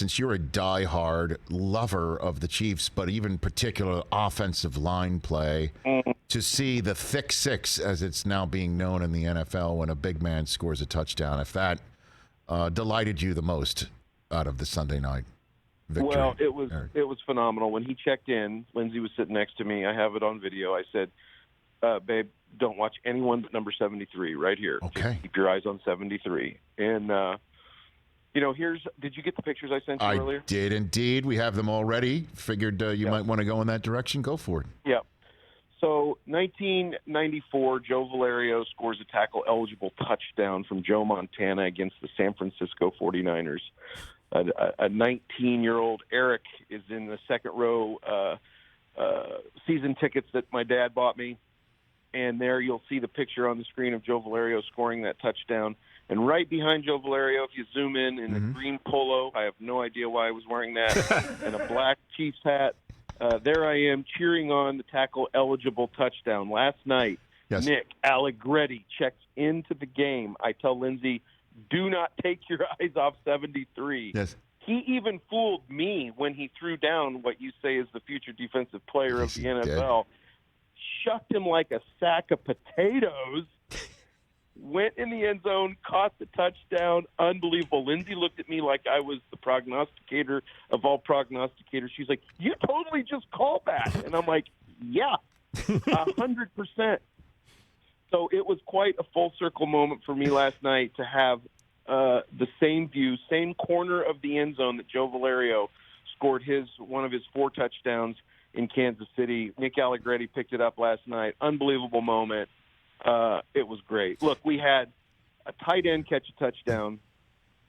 since you're a diehard lover of the Chiefs, but even particular offensive line play, to see the thick six, as it's now being known in the NFL, when a big man scores a touchdown, if that delighted you the most out of the Sunday night victory? Well, it was phenomenal. When he checked in, Lindsay was sitting next to me. I have it on video. I said, babe, don't watch anyone but number 73 right here. Okay. Just keep your eyes on 73. And, did you get the pictures I sent you earlier? I did indeed. We have them already. Figured you might want to go in that direction. Go for it. Yeah. So 1994, Joe Valerio scores a tackle-eligible touchdown from Joe Montana against the San Francisco 49ers. A 19-year-old Eric is in the second row season tickets that my dad bought me. And there you'll see the picture on the screen of Joe Valerio scoring that touchdown. And right behind Joe Valerio, if you zoom in a green polo, I have no idea why I was wearing that, and a black Chiefs hat, there I am cheering on the tackle-eligible touchdown. Last night, yes. Nick Allegretti checks into the game. I tell Lindsay, do not take your eyes off 73. Yes. He even fooled me when he threw down what you say is the future defensive player of the NFL. Shucked him like a sack of potatoes, went in the end zone, caught the touchdown. Unbelievable. Lindsay looked at me like I was the prognosticator of all prognosticators. She's like, you totally just called that. And I'm like, yeah, 100%. So it was quite a full circle moment for me last night to have the same view, same corner of the end zone that Joe Valerio scored one of his 4 touchdowns in Kansas City. Nick Allegretti picked it up last night. Unbelievable moment. It was great. Look, we had a tight end catch a touchdown,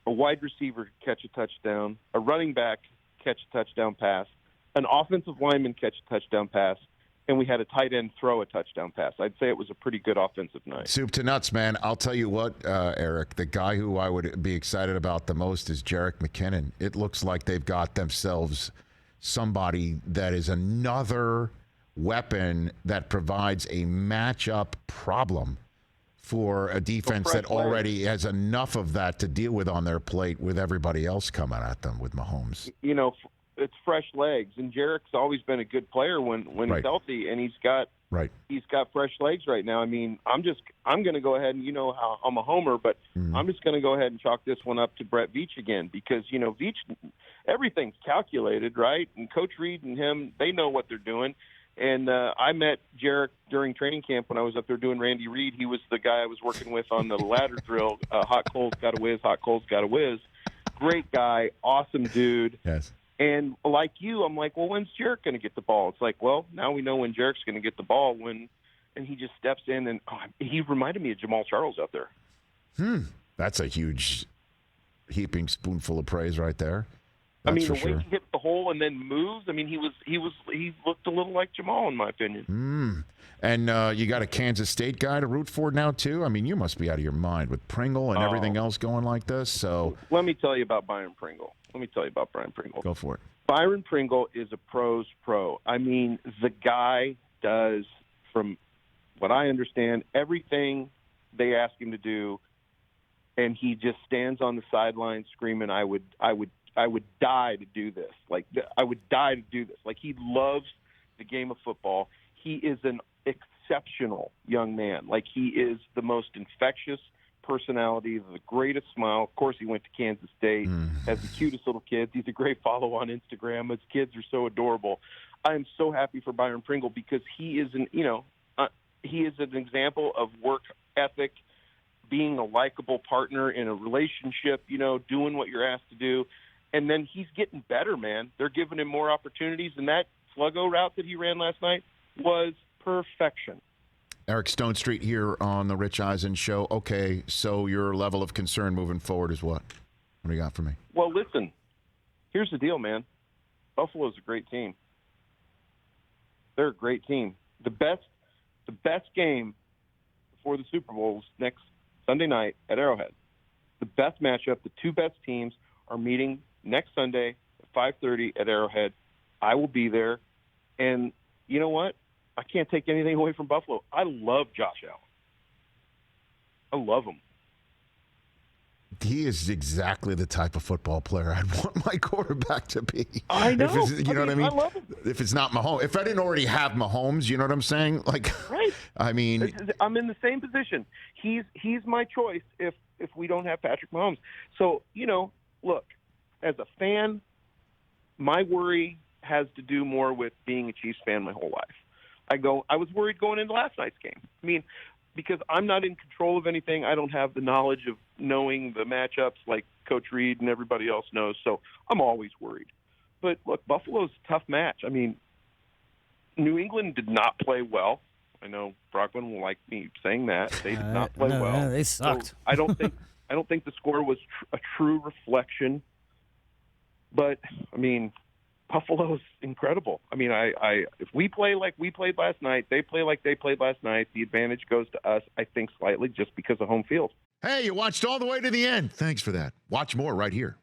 a wide receiver catch a touchdown, a running back catch a touchdown pass, an offensive lineman catch a touchdown pass, and we had a tight end throw a touchdown pass. I'd say it was a pretty good offensive night. Soup to nuts, man. I'll tell you what, Eric, the guy who I would be excited about the most is Jerick McKinnon. It looks like they've got themselves somebody that is another weapon that provides a matchup problem for a defense that already has enough of that to deal with on their plate with everybody else coming at them with Mahomes. You know, it's fresh legs, and Jerick's always been a good player when he's healthy, and he's got fresh legs right now. I mean, I'm going to go ahead and, you know how I'm a homer, but I'm just going to go ahead and chalk this one up to Brett Veach again because, you know, Veach, everything's calculated, right? And Coach Reed and him, they know what they're doing. And I met Jerick during training camp when I was up there doing Randy Reed. He was the guy I was working with on the ladder drill. Hot coals got a whiz, hot coals got a whiz. Great guy, awesome dude. Yes. And like you, I'm like, well, when's Jerick going to get the ball? It's like, well, now we know when Jerick's going to get the ball. And he just steps in, and he reminded me of Jamal Charles out there. That's a huge heaping spoonful of praise right there. That's I mean, the way he hit the hole and then moves. I mean, he looked a little like Jamal, in my opinion. And you got a Kansas State guy to root for now too. I mean, you must be out of your mind with Pringle and everything else going like this. So let me tell you about Byron Pringle. Go for it. Byron Pringle is a pro's pro. I mean, the guy does, from what I understand, everything they ask him to do, and he just stands on the sideline screaming, I would die to do this. Like, I would die to do this. Like, he loves the game of football. He is an exceptional young man. Like, he is the most infectious personality, the greatest smile. Of course, he went to Kansas State, has the cutest little kids. He's a great follow on Instagram. His kids are so adorable. I am so happy for Byron Pringle because he is he is an example of work ethic, being a likable partner in a relationship, you know, doing what you're asked to do. And then he's getting better, man. They're giving him more opportunities, and that Sluggo route that he ran last night was perfection. Eric Stonestreet here on the Rich Eisen Show. Okay, so your level of concern moving forward is what? What do you got for me? Well, listen, here's the deal, man. Buffalo's a great team. They're a great team. The best game before the Super Bowl is next Sunday night at Arrowhead. The best matchup, the two best teams are meeting next Sunday at 5:30 at Arrowhead. I will be there. And you know what? I can't take anything away from Buffalo. I love Josh Allen. I love him. He is exactly the type of football player I'd want my quarterback to be. I know. You know what I mean? I love him. If it's not Mahomes, if I didn't already have Mahomes, you know what I'm saying? Like, right. I mean, I'm in the same position. He's my choice if we don't have Patrick Mahomes. So, look, as a fan, my worry has to do more with being a Chiefs fan my whole life. I was worried going into last night's game. I mean, because I'm not in control of anything. I don't have the knowledge of knowing the matchups like Coach Reed and everybody else knows. So I'm always worried. But look, Buffalo's a tough match. I mean, New England did not play well. I know Brockman will like me saying that. They did not play well. No, they sucked. So I don't think the score was a true reflection. But I mean, Buffalo's incredible. I mean, if we play like we played last night, they play like they played last night, the advantage goes to us, I think, slightly just because of home field. hey, you watched all the way to the end. Thanks for that. Watch more right here.